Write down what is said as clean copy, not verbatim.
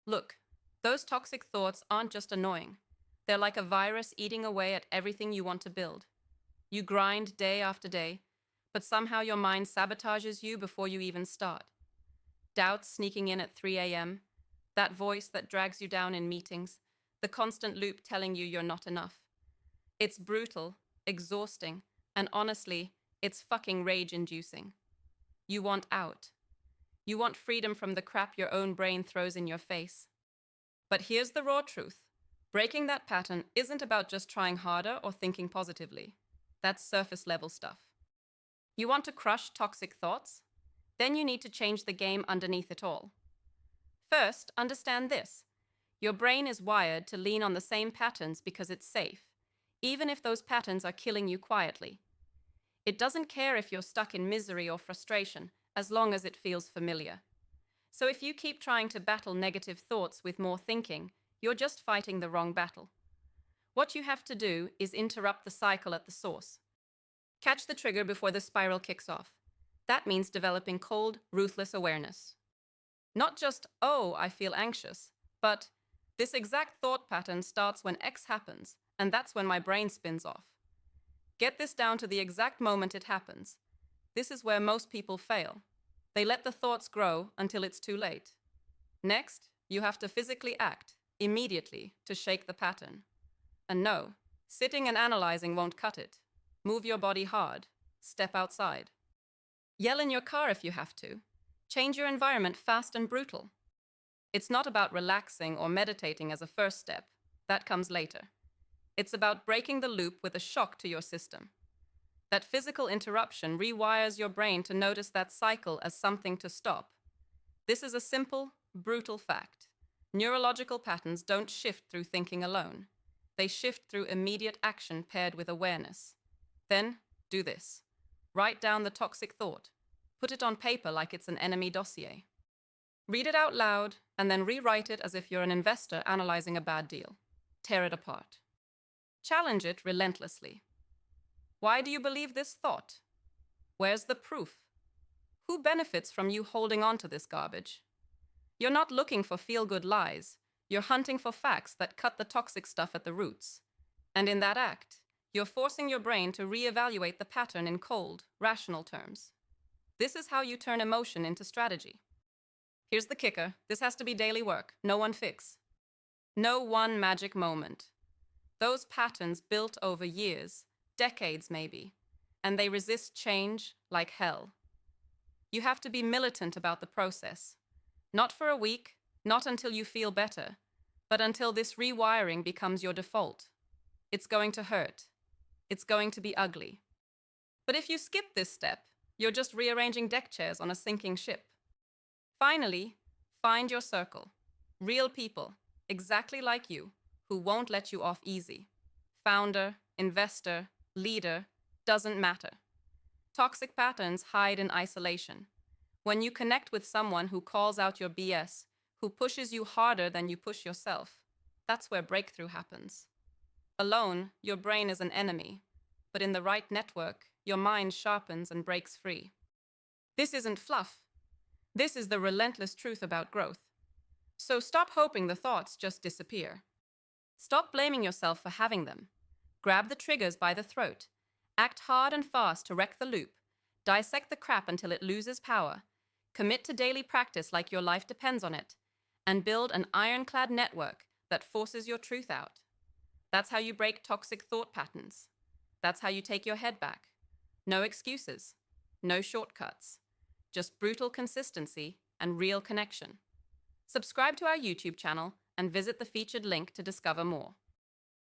Look, those toxic thoughts aren't just annoying. They're like a virus eating away at everything you want to build. You grind day after day, but somehow your mind sabotages you before you even start. Doubts sneaking in at 3 a.m., that voice that drags you down in meetings, the constant loop telling you you're not enough. It's brutal, exhausting, and honestly, it's fucking rage-inducing. You want out. You want freedom from the crap your own brain throws in your face. But here's the raw truth. Breaking that pattern isn't about just trying harder or thinking positively. That's surface level stuff. You want to crush toxic thoughts? Then you need to change the game underneath it all. First, understand this. Your brain is wired to lean on the same patterns because it's safe, even if those patterns are killing you quietly. It doesn't care if you're stuck in misery or frustration, as long as it feels familiar. So if you keep trying to battle negative thoughts with more thinking, you're just fighting the wrong battle. What you have to do is interrupt the cycle at the source. Catch the trigger before the spiral kicks off. That means developing cold, ruthless awareness. Not just, oh, I feel anxious, but this exact thought pattern starts when X happens, and that's when my brain spins off. Get this down to the exact moment it happens. This is where most people fail. They let the thoughts grow until it's too late. Next, you have to physically act, immediately, to shake the pattern. And no, sitting and analyzing won't cut it. Move your body hard. Step outside. Yell in your car if you have to. Change your environment fast and brutal. It's not about relaxing or meditating as a first step. That comes later. It's about breaking the loop with a shock to your system. That physical interruption rewires your brain to notice that cycle as something to stop. This is a simple, brutal fact. Neurological patterns don't shift through thinking alone. They shift through immediate action paired with awareness. Then, do this. Write down the toxic thought. Put it on paper like it's an enemy dossier. Read it out loud, and then rewrite it as if you're an investor analyzing a bad deal. Tear it apart. Challenge it relentlessly. Why do you believe this thought? Where's the proof? Who benefits from you holding on to this garbage? You're not looking for feel-good lies. You're hunting for facts that cut the toxic stuff at the roots. And in that act, you're forcing your brain to reevaluate the pattern in cold, rational terms. This is how you turn emotion into strategy. Here's the kicker. This has to be daily work, no one fix. No one magic moment. Those patterns built over years, decades maybe, and they resist change like hell. You have to be militant about the process. Not for a week, not until you feel better, but until this rewiring becomes your default. It's going to hurt. It's going to be ugly. But if you skip this step, you're just rearranging deck chairs on a sinking ship. Finally, find your circle. Real people, exactly like you, who won't let you off easy. Founder, investor, leader, doesn't matter. Toxic patterns hide in isolation. When you connect with someone who calls out your BS, who pushes you harder than you push yourself, that's where breakthrough happens. Alone, your brain is an enemy, but in the right network, your mind sharpens and breaks free. This isn't fluff. This is the relentless truth about growth. So stop hoping the thoughts just disappear. Stop blaming yourself for having them. Grab the triggers by the throat. Act hard and fast to wreck the loop. Dissect the crap until it loses power. Commit to daily practice like your life depends on it. And build an ironclad network that forces your truth out. That's how you break toxic thought patterns. That's how you take your head back. No excuses. No shortcuts. Just brutal consistency and real connection. Subscribe to our YouTube channel and visit the featured link to discover more.